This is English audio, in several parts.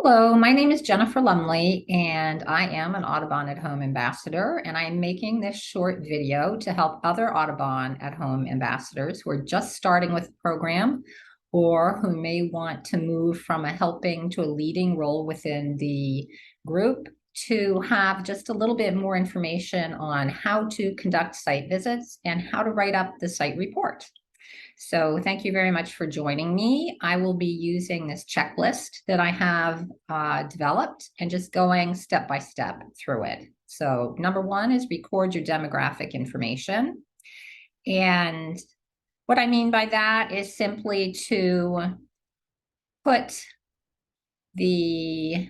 Hello, my name is Jennifer Lumley, and I am an Audubon at Home ambassador. And I'm making this short video to help other Audubon at Home ambassadors who are just starting with the program or who may want to move from a helping to a leading role within the group to have just a little bit more information on how to conduct site visits and how to write up the site report. So thank you very much for joining me. I will be using this checklist that I have developed and just going step by step through it. So number one is record your demographic information. And what I mean by that is simply to put the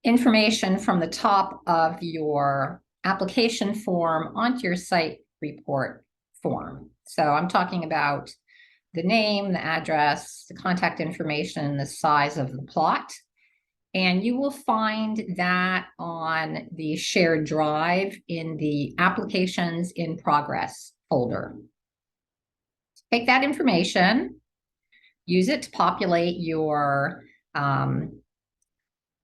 information from the top of your application form onto your site report form. So I'm talking about the name, the address, the contact information, the size of the plot. And you will find that on the shared drive in the applications in progress folder. Take that information, use it to populate your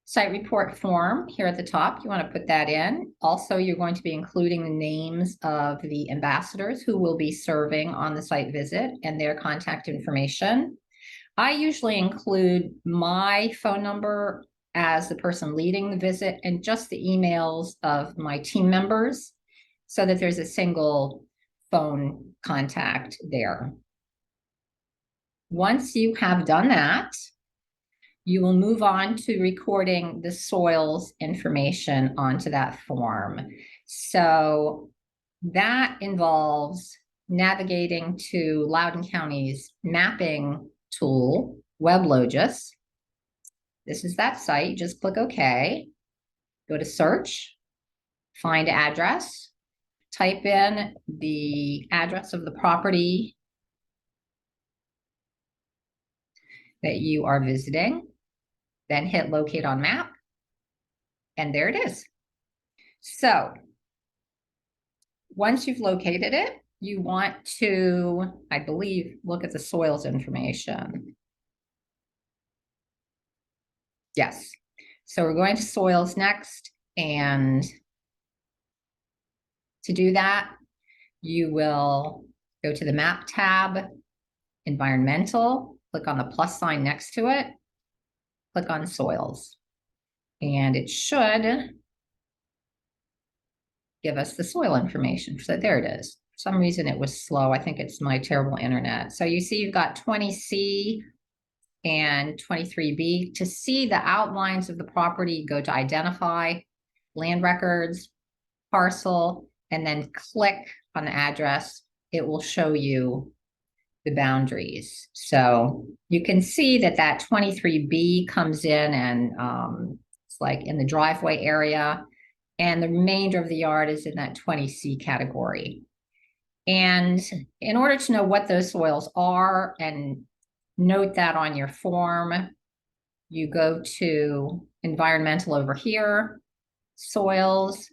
site report form here at the top. You want to put that in. Also, you're going to be including the names of the ambassadors who will be serving on the site visit and their contact information. I usually include my phone number as the person leading the visit and just the emails of my team members so that there's a single phone contact there. Once you have done that, you will move on to recording the soils information onto that form. So that involves navigating to Loudoun County's mapping tool, WebLogis. This is that site. Just click OK. Go to search, find address, type in the address of the property that you are visiting, then hit locate on map, and there it is. So once you've located it, you want to, I believe, look at the soils information. Yes. So we're going to soils next. And to do that, you will go to the map tab, environmental, click on the plus sign next to it, click on soils. And it should give us the soil information. So there it is. For some reason it was slow. I think it's my terrible internet. So you see you've got 20C and 23B. To see the outlines of the property, go to identify, land records, parcel, and then click on the address. It will show you the boundaries. So you can see that that 23B comes in and it's like in the driveway area, and the remainder of the yard is in that 20C category. And in order to know what those soils are and note that on your form, you go to environmental over here, soils,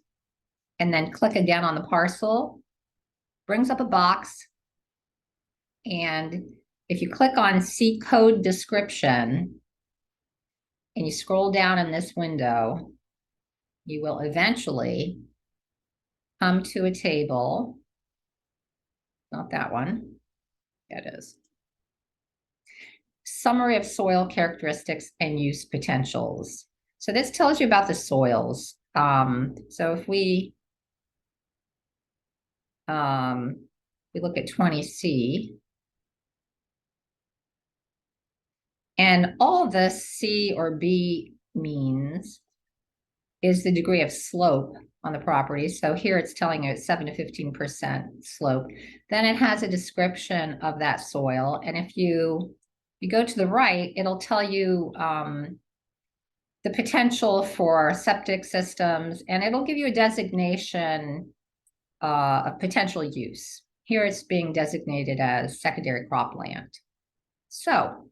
and then click again on the parcel. Brings up a box. And if you click on see code description and you scroll down in this window, you will eventually come to a table. Not that one. Yeah, it is. Summary of soil characteristics and use potentials. So this tells you about the soils. So if we look at 20C, and all this C or B means is the degree of slope on the property. So here it's telling you it's 7 to 15% slope. Then it has a description of that soil. And if you go to the right, it'll tell you the potential for septic systems, and it'll give you a designation of potential use. Here it's being designated as secondary cropland. So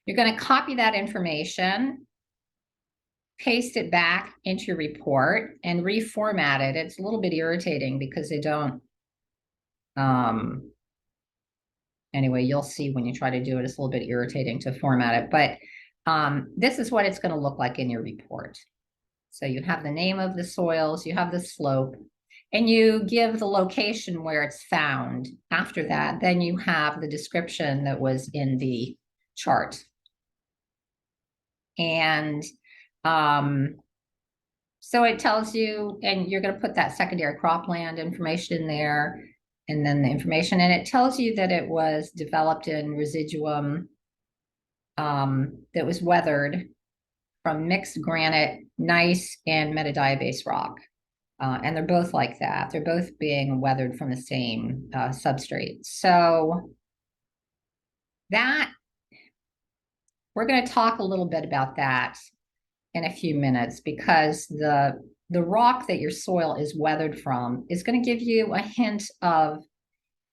you're going to copy that information, paste it back into your report, and reformat it. It's a little bit irritating because they don't Anyway, you'll see when you try to do it, it's a little bit irritating to format it, but this is what it's going to look like in your report. So you have the name of the soils, you have the slope, and you give the location where it's found. After that, then you have the description that was in the chart. And so it tells you, and you're going to put that secondary cropland information in there, and then the information, and it tells you that it was developed in residuum that was weathered from mixed granite, gneiss, and metadiabase rock. And they're both like that. They're both being weathered from the same substrate. So that, we're going to talk a little bit about that in a few minutes, because the rock that your soil is weathered from is going to give you a hint of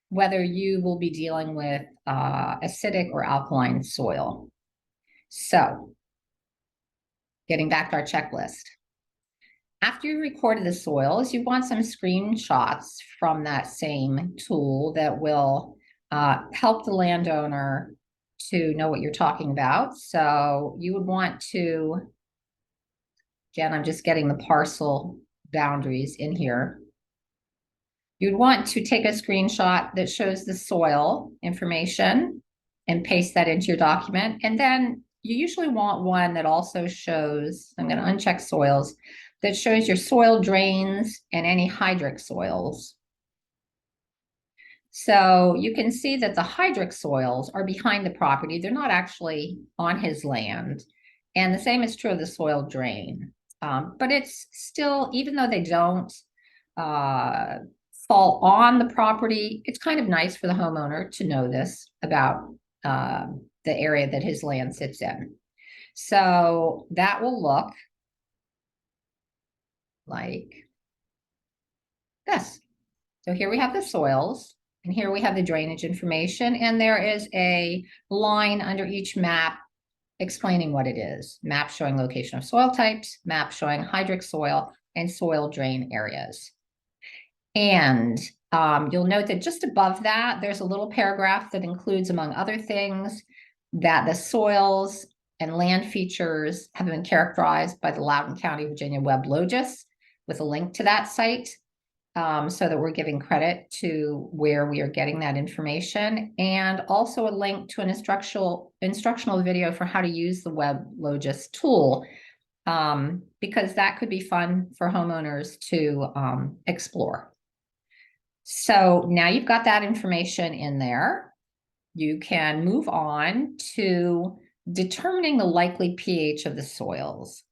whether you will be dealing with acidic or alkaline soil. So getting back to our checklist. After you recorded the soils, you want some screenshots from that same tool that will help the landowner to know what you're talking about. So you would want to, again, I'm just getting the parcel boundaries in here. You'd want to take a screenshot that shows the soil information and paste that into your document. And then you usually want one that also shows, I'm going to uncheck soils, that shows your soil drains and any hydric soils. So you can see that the hydric soils are behind the property. They're not actually on his land. And the same is true of the soil drain. But it's still, even though they don't fall on the property, it's kind of nice for the homeowner to know this about the area that his land sits in. So that will look like this. So here we have the soils, and here we have the drainage information, and there is a line under each map explaining what it is. Map showing location of soil types, map showing hydric soil, and soil drain areas. And you'll note that just above that, there's a little paragraph that includes, among other things, that the soils and land features have been characterized by the Loudoun County, Virginia Web Logis, with a link to that site, so that we're giving credit to where we are getting that information, and also a link to an instructional video for how to use the Web Logis tool, because that could be fun for homeowners to explore. So now you've got that information in there. You can move on to determining the likely pH of the soils.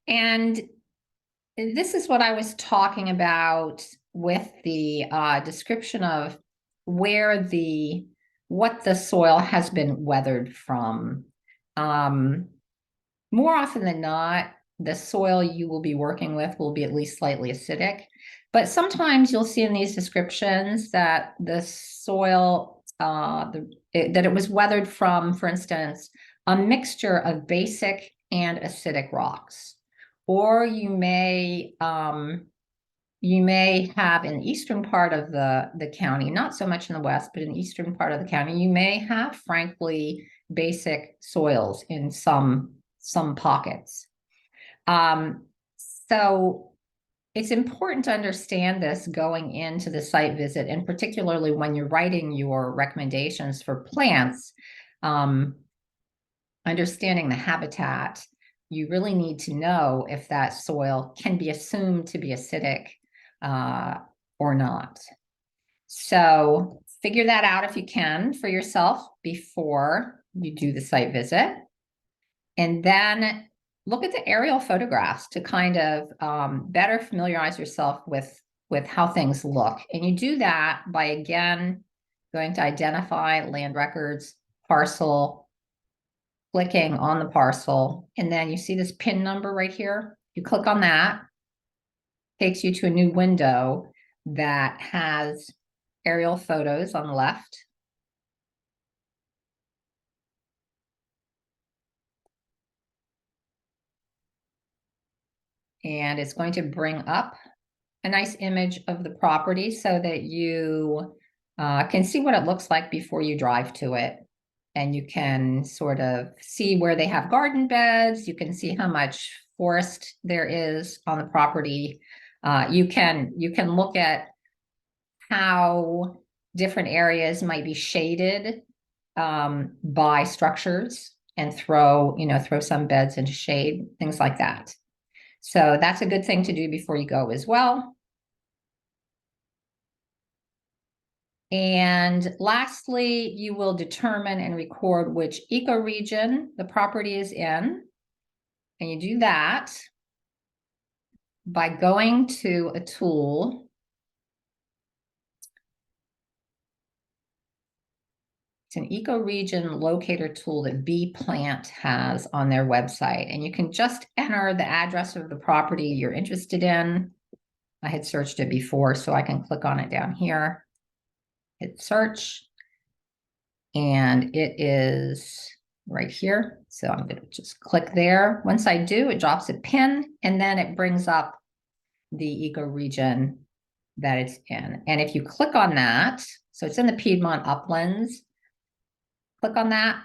And this is what I was talking about with the description of what the soil has been weathered from. More often than not, the soil you will be working with will be at least slightly acidic. But sometimes you'll see in these descriptions that the soil, that it was weathered from, for instance, a mixture of basic and acidic rocks. Or you may have in the eastern part of the county, not so much in the west, but in the eastern part of the county, you may have, frankly, basic soils in some pockets. So it's important to understand this going into the site visit, and particularly when you're writing your recommendations for plants, understanding the habitat. You really need to know if that soil can be assumed to be acidic or not. So figure that out if you can for yourself before you do the site visit. And then look at the aerial photographs to kind of better familiarize yourself with how things look. And you do that by, again, going to identify land records, parcel, clicking on the parcel, and then you see this PIN number right here. You click on that, takes you to a new window that has aerial photos on the left. And it's going to bring up a nice image of the property so that you can see what it looks like before you drive to it. And you can sort of see where they have garden beds. You can see how much forest there is on the property. You can look at how different areas might be shaded by structures and throw some beds into shade, things like that. So that's a good thing to do before you go as well. And lastly, you will determine and record which ecoregion the property is in. And you do that by going to a tool. It's an ecoregion locator tool that Bee Plant has on their website. And you can just enter the address of the property you're interested in. I had searched it before, so I can click on it down here. Hit search. And it is right here. So I'm going to just click there. Once I do, it drops a pin, and then it brings up the ecoregion that it's in. And if you click on that, so it's in the Piedmont Uplands, click on that,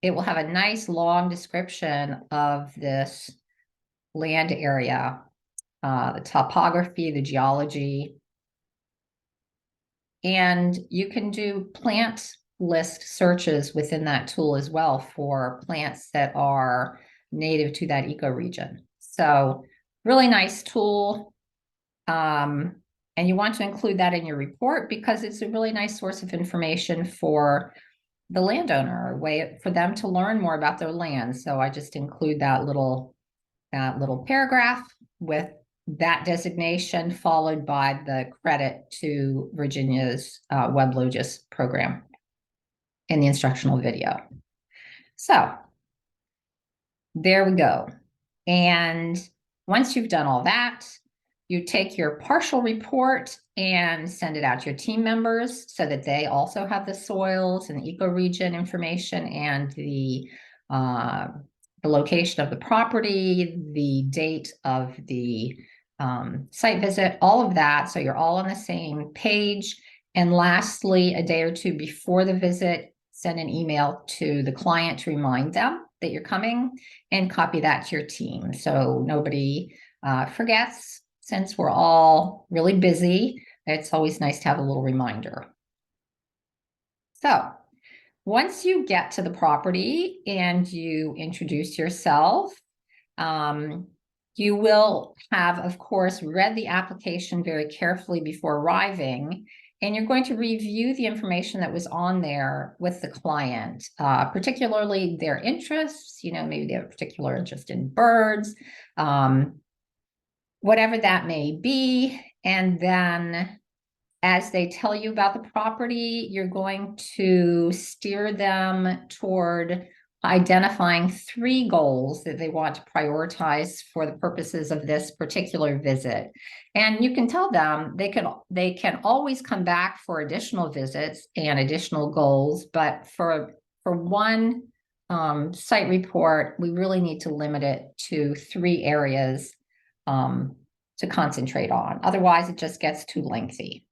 it will have a nice long description of this land area, the topography, the geology, and you can do plant list searches within that tool as well for plants that are native to that ecoregion. So really nice tool. And you want to include that in your report because it's a really nice source of information for the landowner, a way for them to learn more about their land. So I just include that little paragraph with that designation followed by the credit to Virginia's WebLogis program in the instructional video. So there we go. And once you've done all that, you take your partial report and send it out to your team members so that they also have the soils and ecoregion information and the location of the property, the date of the site visit, all of that. So you're all on the same page. And lastly, a day or two before the visit, send an email to the client to remind them that you're coming and copy that to your team. So nobody forgets. Since we're all really busy, it's always nice to have a little reminder. So once you get to the property and you introduce yourself, you will have, of course, read the application very carefully before arriving, and you're going to review the information that was on there with the client, particularly their interests. Maybe they have a particular interest in birds, whatever that may be. And then as they tell you about the property, you're going to steer them toward identifying 3 goals that they want to prioritize for the purposes of this particular visit. And you can tell them they can always come back for additional visits and additional goals, but for one site report, we really need to limit it to 3 areas to concentrate on. Otherwise, it just gets too lengthy.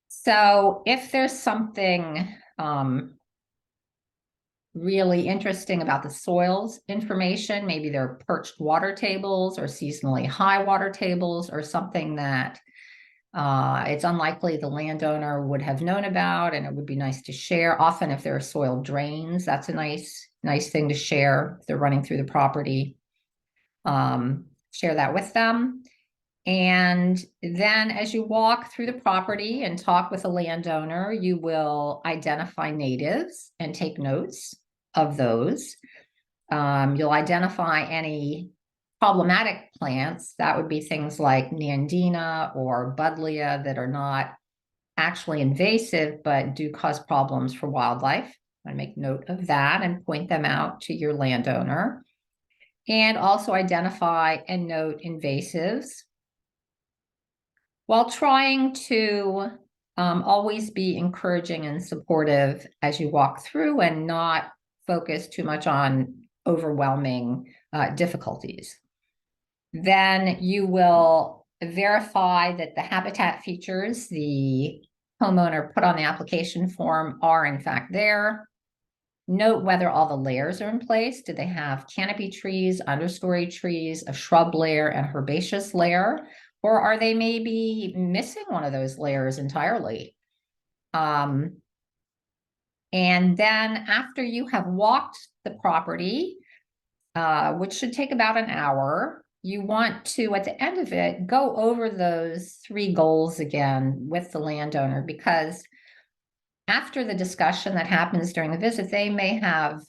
So if there's something really interesting about the soils information, maybe there are perched water tables or seasonally high water tables or something that it's unlikely the landowner would have known about, and it would be nice to share. Often if there are soil drains, that's a nice thing to share if they're running through the property. Share that with them. And then as you walk through the property and talk with a landowner, you will identify natives and take notes of those. You'll identify any problematic plants. That would be things like Nandina or Buddleia that are not actually invasive, but do cause problems for wildlife. I want to make note of that and point them out to your landowner. And also identify and note invasives, while trying to always be encouraging and supportive as you walk through and not focus too much on overwhelming difficulties. Then you will verify that the habitat features, the homeowner put on the application form are in fact there. Note whether all the layers are in place. Do they have canopy trees, understory trees, a shrub layer, and herbaceous layer? Or are they maybe missing one of those layers entirely? And then after you have walked the property, which should take about an hour, you want to, at the end of it, go over those 3 goals again with the landowner, because after the discussion that happens during the visit, they may have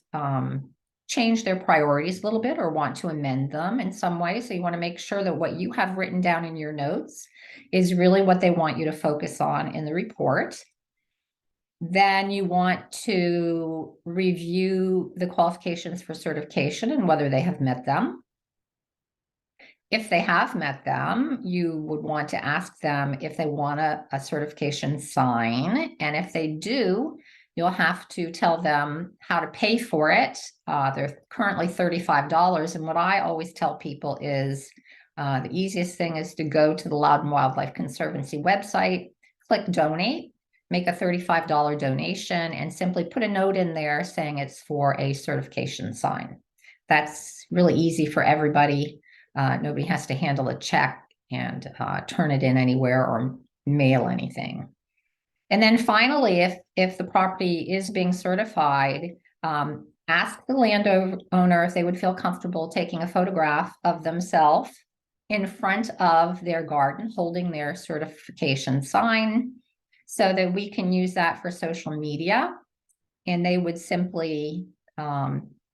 changed their priorities a little bit or want to amend them in some way. So you want to make sure that what you have written down in your notes is really what they want you to focus on in the report. Then you want to review the qualifications for certification and whether they have met them. If they have met them, you would want to ask them if they want a certification sign. And if they do, you'll have to tell them how to pay for it. They're currently $35. And what I always tell people is the easiest thing is to go to the Loudon Wildlife Conservancy website, click donate, make a $35 donation, and simply put a note in there saying it's for a certification sign. That's really easy for everybody. Nobody has to handle a check and turn it in anywhere or mail anything. And then finally, if the property is being certified, ask the landowner if they would feel comfortable taking a photograph of themselves in front of their garden holding their certification sign so that we can use that for social media. And they would simply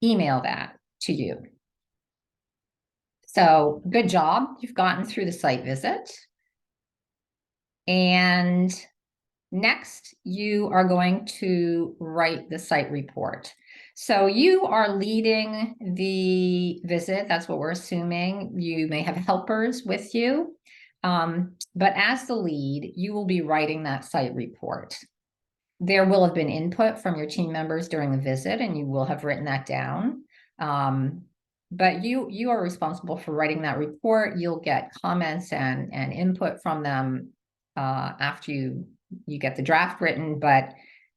email that to you. So good job. You've gotten through the site visit. And next, you are going to write the site report. So you are leading the visit. That's what we're assuming. You may have helpers with you. But as the lead, you will be writing that site report. There will have been input from your team members during the visit, and you will have written that down. But you are responsible for writing that report. You'll get comments and input from them after you get the draft written, but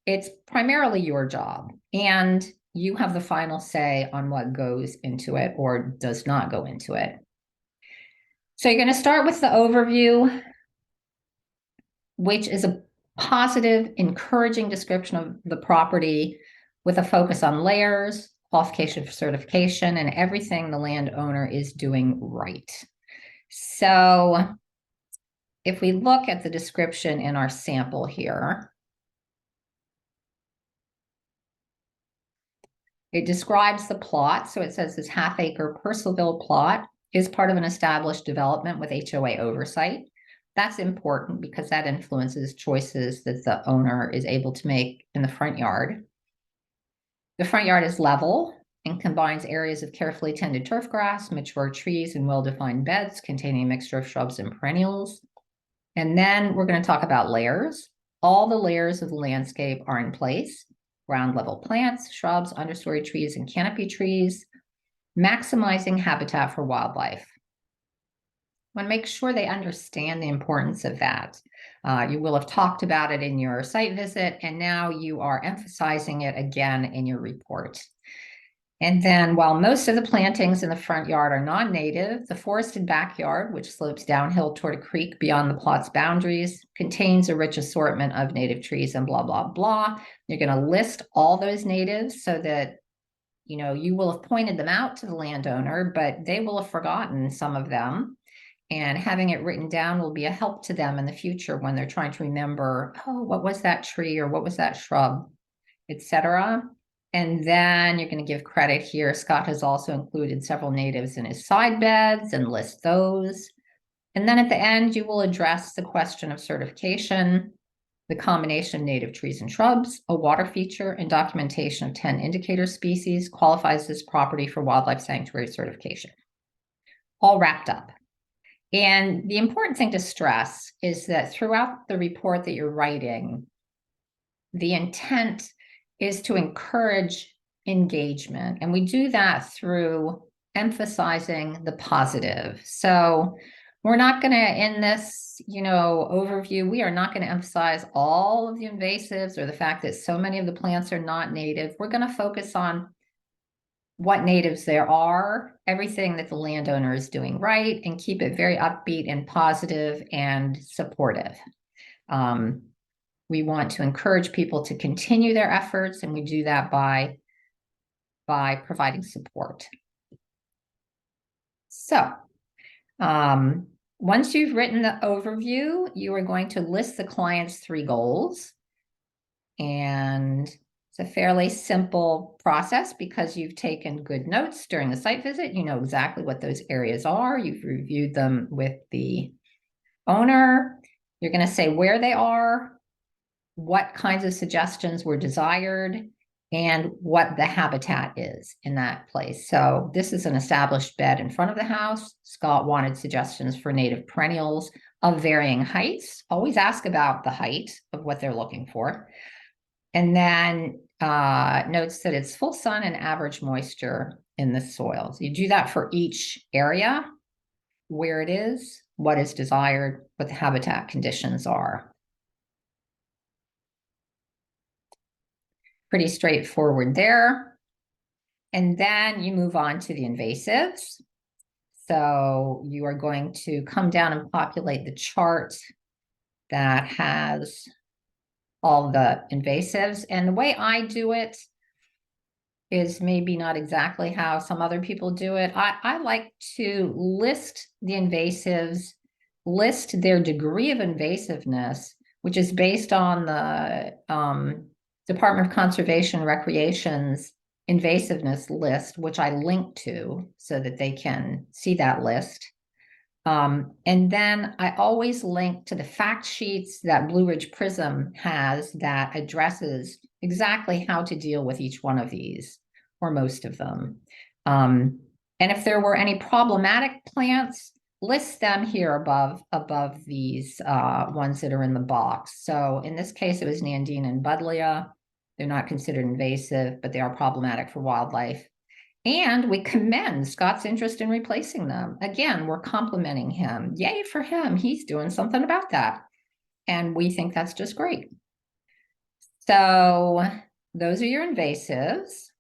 it's primarily your job. And you have the final say on what goes into it or does not go into it. So you're going to start with the overview, which is a positive, encouraging description of the property with a focus on layers, qualification for certification, and everything the landowner is doing right. So if we look at the description in our sample here, it describes the plot. So it says this half-acre Purcellville plot is part of an established development with HOA oversight. That's important because that influences choices that the owner is able to make in the front yard. The front yard is level and combines areas of carefully tended turf grass, mature trees, and well-defined beds containing a mixture of shrubs and perennials. And then we're going to talk about layers. All the layers of the landscape are in place: ground level plants, shrubs, understory trees, and canopy trees, maximizing habitat for wildlife. I want to make sure they understand the importance of that. You will have talked about it in your site visit, and now you are emphasizing it again in your report. And then while most of the plantings in the front yard are non-native, the forested backyard, which slopes downhill toward a creek beyond the plot's boundaries, contains a rich assortment of native trees and blah, blah, blah. You're going to list all those natives so that, you know, you will have pointed them out to the landowner, but they will have forgotten some of them. And having it written down will be a help to them in the future when they're trying to remember, oh, what was that tree or what was that shrub, etc. And then you're going to give credit here. Scott has also included several natives in his side beds and list those. And then at the end, you will address the question of certification, the combination of native trees and shrubs, a water feature, and documentation of 10 indicator species qualifies this property for wildlife sanctuary certification. All wrapped up. And the important thing to stress is that throughout the report that you're writing, the intent is to encourage engagement. And we do that through emphasizing the positive. So We're not going to, in this, overview, we are not going to emphasize all of the invasives or the fact that so many of the plants are not native. We're going to focus on what natives there are, everything that the landowner is doing right, and keep it very upbeat and positive and supportive. We want to encourage people to continue their efforts, and we do that by providing support. So, once you've written the overview, you are going to list the client's 3 goals. And it's a fairly simple process because you've taken good notes during the site visit. You know exactly what those areas are. You've reviewed them with the owner. You're going to say where they are, what kinds of suggestions were desired, and what the habitat is in that place. So this is an established bed in front of the house. Scott wanted suggestions for native perennials of varying heights. Always ask about the height of what they're looking for. And then notes that it's full sun and average moisture in the soil. So you do that for each area, where it is, what is desired, what the habitat conditions are. Pretty straightforward there. And then you move on to the invasives. So you are going to come down and populate the chart that has all the invasives. And the way I do it is maybe not exactly how some other people do it. I like to list the invasives, list their degree of invasiveness, which is based on the Department of Conservation and Recreation's invasiveness list, which I link to so that they can see that list. And then I always link to the fact sheets that Blue Ridge Prism has that addresses exactly how to deal with each one of these, or most of them. And if there were any problematic plants, list them here above these ones that are in the box. So in this case, it was Nandina and Buddleia. They're not considered invasive, but they are problematic for wildlife. And we commend Scott's interest in replacing them. Again, we're complimenting him. Yay for him. He's doing something about that. And we think that's just great. So those are your invasives.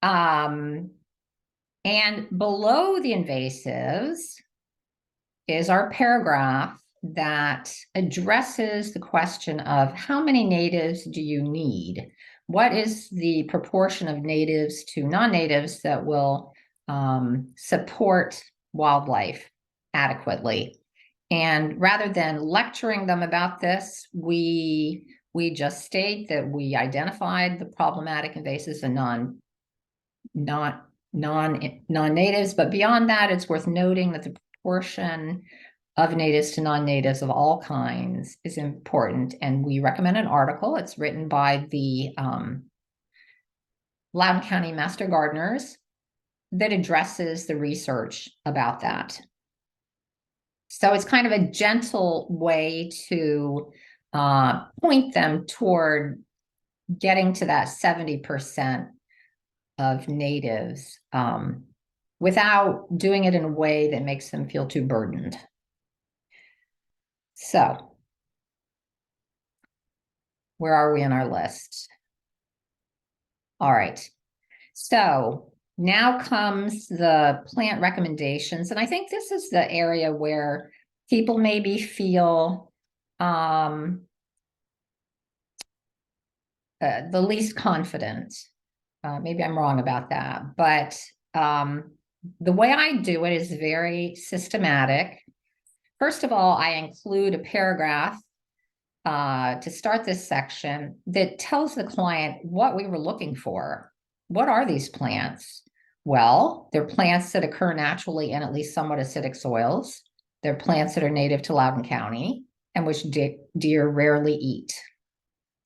And below the invasives is our paragraph that addresses the question of how many natives do you need? What is the proportion of natives to non-natives that will support wildlife adequately? And rather than lecturing them about this, we just state that we identified the problematic invasives and non-natives, but beyond that, it's worth noting that the proportion of natives to non-natives of all kinds is important. And we recommend an article. It's written by the Loudoun County Master Gardeners that addresses the research about that. So it's kind of a gentle way to point them toward getting to that 70% of natives without doing it in a way that makes them feel too burdened. So, where are we on our list? All right. So now comes the plant recommendations. And I think this is the area where people maybe feel the least confident. Maybe I'm wrong about that. But the way I do it is very systematic. First of all, I include a paragraph to start this section that tells the client what we were looking for. What are these plants? Well, they're plants that occur naturally in at least somewhat acidic soils. They're plants that are native to Loudoun County and which deer rarely eat.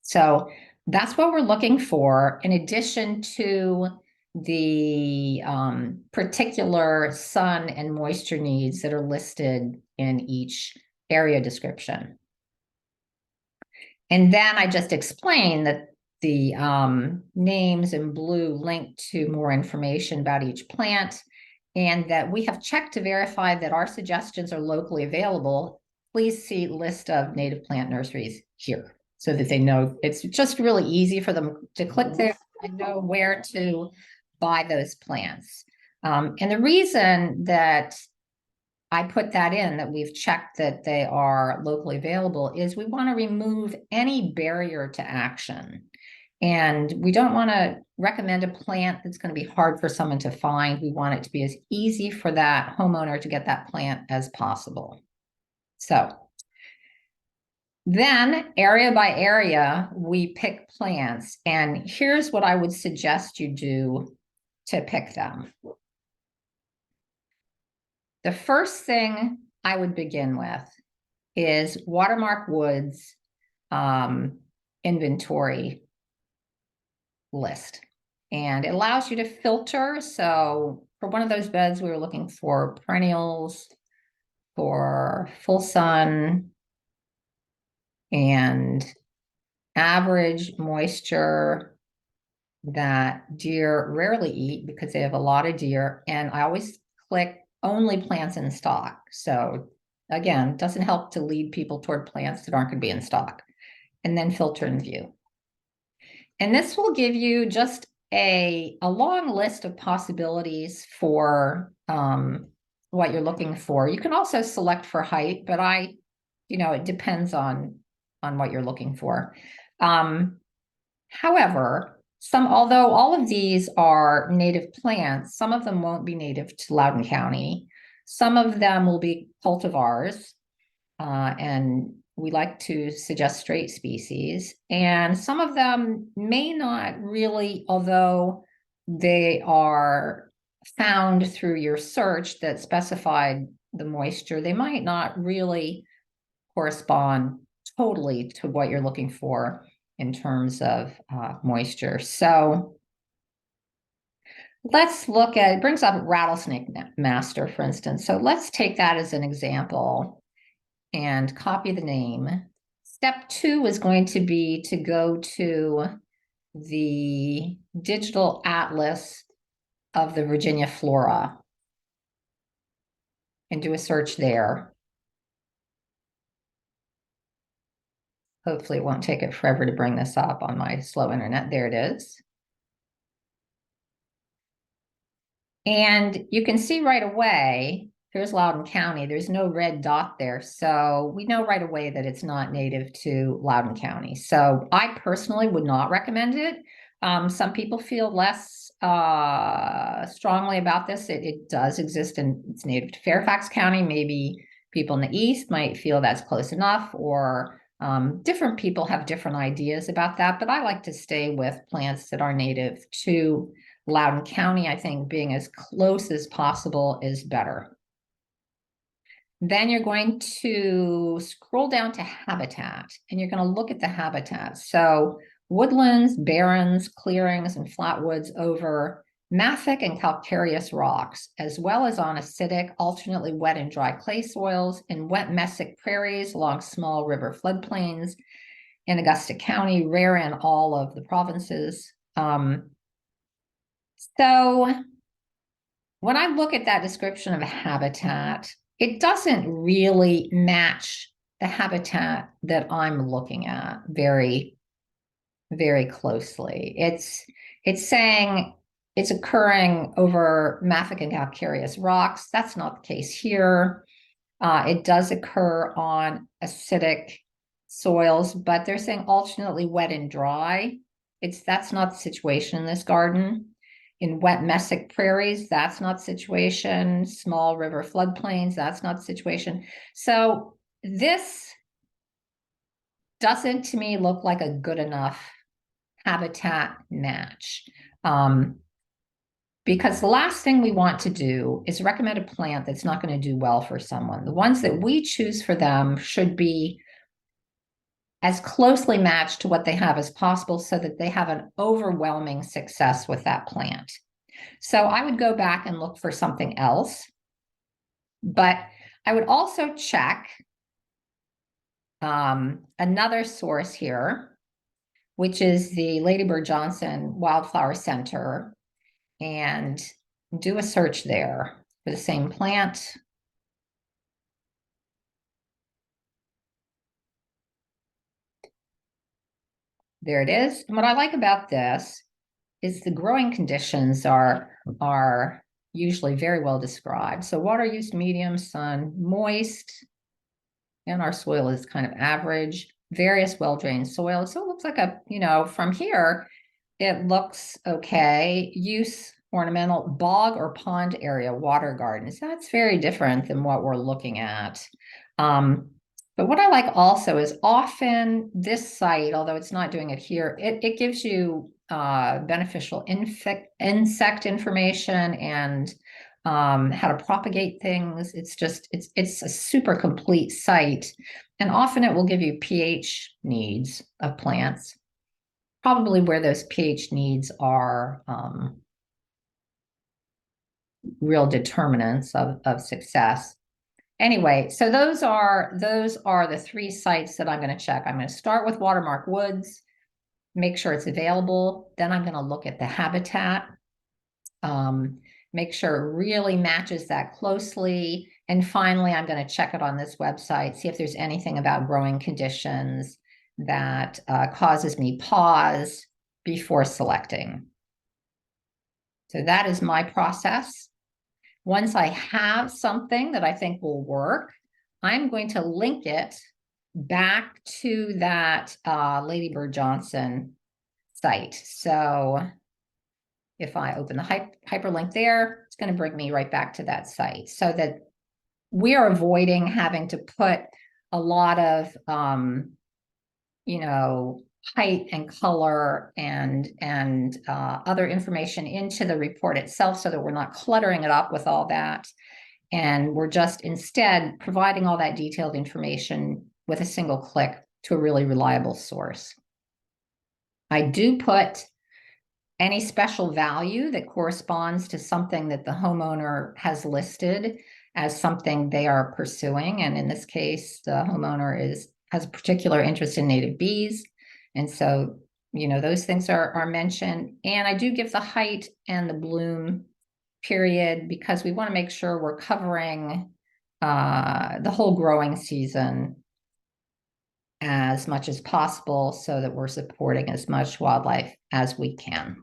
So that's what we're looking for, in addition to the particular sun and moisture needs that are listed in each area description. And then I just explain that the names in blue link to more information about each plant, and that we have checked to verify that our suggestions are locally available, please see list of native plant nurseries here so that they know. It's just really easy for them to click there and know where to buy those plants. And the reason that I put that in, that we've checked that they are locally available, is we want to remove any barrier to action. And we don't want to recommend a plant that's going to be hard for someone to find. We want it to be as easy for that homeowner to get that plant as possible. So then area by area, we pick plants. And here's what I would suggest you do to pick them. The first thing I would begin with is Watermark Woods inventory list. And it allows you to filter. So for one of those beds, we were looking for perennials, for full sun, and average moisture that deer rarely eat because they have a lot of deer. And I always click only plants in stock. So again, doesn't help to lead people toward plants that aren't going to be in stock. And then filter and view. And this will give you just a long list of possibilities for what you're looking for. You can also select for height, but it depends on what you're looking for. However, although all of these are native plants, some of them won't be native to Loudoun County. Some of them will be cultivars, and we like to suggest straight species. And some of them may not really, although they are found through your search that specified the moisture, they might not really correspond totally to what you're looking for in terms of moisture. So let's look at, it brings up Rattlesnake Master, for instance. So let's take that as an example and copy the name. Step 2 is going to be to go to the digital atlas of the Virginia flora and do a search there. Hopefully it won't take it forever to bring this up on my slow internet. There it is. And you can see right away, here's Loudoun County. There's no red dot there. So we know right away that it's not native to Loudoun County. So I personally would not recommend it. Some people feel less strongly about this. It does exist and it's native to Fairfax County. Maybe people in the east might feel that's close enough, or different people have different ideas about that. But I like to stay with plants that are native to Loudoun County. I think being as close as possible is better. Then you're going to scroll down to habitat, and you're going to look at the habitat. So woodlands, barrens, clearings, and flatwoods over mafic and calcareous rocks, as well as on acidic, alternately wet and dry clay soils, in wet mesic prairies along small river floodplains in Augusta County, rare in all of the provinces. So when I look at that description of a habitat, it doesn't really match the habitat that I'm looking at very, very closely. It's saying it's occurring over mafic and calcareous rocks. That's not the case here. It does occur on acidic soils, but they're saying alternately wet and dry. That's not the situation in this garden. In wet mesic prairies, that's not the situation. Small river floodplains, that's not the situation. So this doesn't, to me, look like a good enough habitat match. Because the last thing we want to do is recommend a plant that's not going to do well for someone. The ones that we choose for them should be as closely matched to what they have as possible so that they have an overwhelming success with that plant. So I would go back and look for something else, but I would also check another source here, which is the Lady Bird Johnson Wildflower Center, and do a search there. for the same plant. There it is. And what I like about this is the growing conditions are usually very well described. So water use medium, sun, moist, and our soil is kind of average, various well-drained soil. So it looks like from here, it looks okay. Use ornamental bog or pond area, water gardens. That's very different than what we're looking at. But what I like also is often this site, although it's not doing it here, it gives you beneficial insect information and how to propagate things. It's a super complete site. And often it will give you pH needs of plants, probably where those pH needs are real determinants of success. Anyway, so those are the 3 sites that I'm going to check. I'm going to start with Watermark Woods, make sure it's available. Then I'm going to look at the habitat, make sure it really matches that closely. And finally, I'm going to check it on this website, see if there's anything about growing conditions that causes me pause before selecting. So that is my process. Once I have something that I think will work, I'm going to link it back to that Lady Bird Johnson site. So if I open the hyperlink there, it's going to bring me right back to that site, so that we are avoiding having to put a lot of, height and color and other information into the report itself, so that we're not cluttering it up with all that. And we're just instead providing all that detailed information with a single click to a really reliable source. I do put any special value that corresponds to something that the homeowner has listed as something they are pursuing. And in this case, the homeowner has a particular interest in native bees. And so, those things are mentioned. And I do give the height and the bloom period, because we want to make sure we're covering the whole growing season as much as possible, so that we're supporting as much wildlife as we can.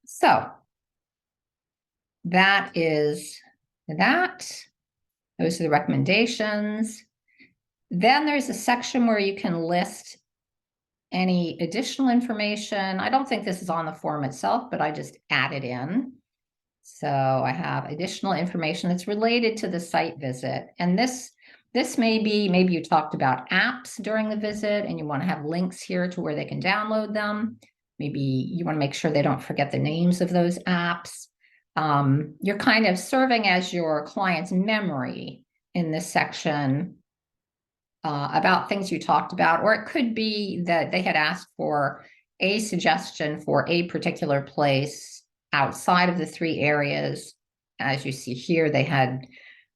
So that is that. Those are the recommendations. Then there's a section where you can list any additional information. I don't think this is on the form itself, but I just added in. So I have additional information that's related to the site visit. And this may be, maybe you talked about apps during the visit and you want to have links here to where they can download them. Maybe you want to make sure they don't forget the names of those apps. You're kind of serving as your client's memory in this section about things you talked about, or it could be that they had asked for a suggestion for a particular place outside of the 3 areas. As you see here, they had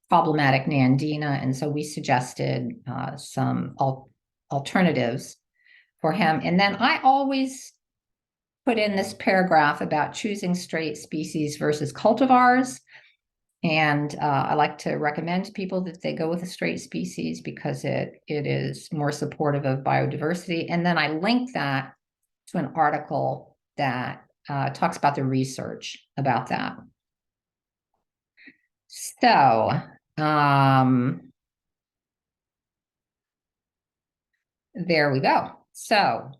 problematic Nandina, and so we suggested some alternatives for him. And then I always put in this paragraph about choosing straight species versus cultivars. And I like to recommend to people that they go with a straight species, because it is more supportive of biodiversity. And then I link that to an article that talks about the research about that. So there we go. So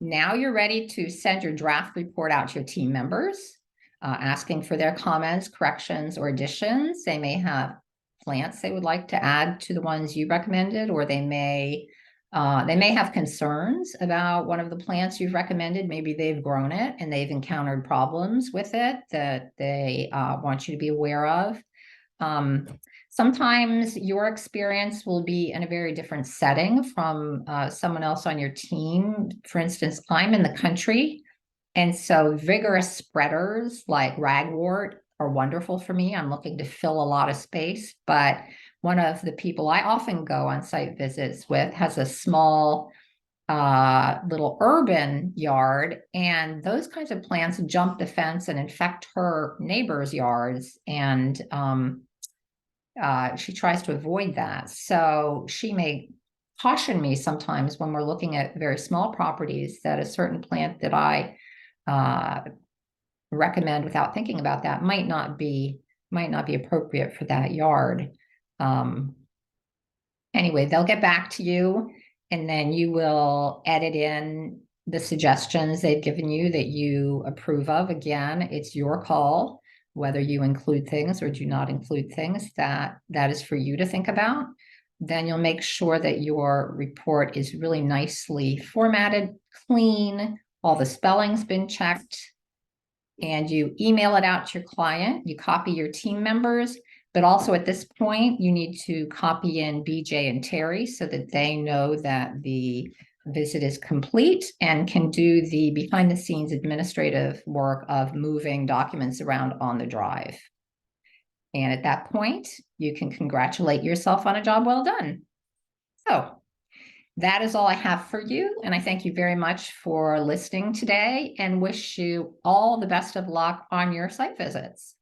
now you're ready to send your draft report out to your team members, asking for their comments, corrections, or additions. They may have plants they would like to add to the ones you recommended, or they may have concerns about one of the plants you've recommended. Maybe they've grown it and they've encountered problems with it that they want you to be aware of. Sometimes your experience will be in a very different setting from someone else on your team. For instance, I'm in the country, and so vigorous spreaders like ragwort are wonderful for me. I'm looking to fill a lot of space, but one of the people I often go on site visits with has a small little urban yard, and those kinds of plants jump the fence and infect her neighbors' yards. And she tries to avoid that. So she may caution me sometimes when we're looking at very small properties that a certain plant that I recommend without thinking about that might not be appropriate for that yard. Anyway, they'll get back to you, and then you will edit in the suggestions they've given you that you approve of. Again, it's your call whether you include things or do not include things. That is for you to think about. Then you'll make sure that your report is really nicely formatted, clean, all the spelling's been checked, and you email it out to your client. You copy your team members, but also at this point, you need to copy in BJ and Terry so that they know that the visit is complete and can do the behind the scenes administrative work of moving documents around on the drive. And at that point, you can congratulate yourself on a job well done. So that is all I have for you. And I thank you very much for listening today and wish you all the best of luck on your site visits.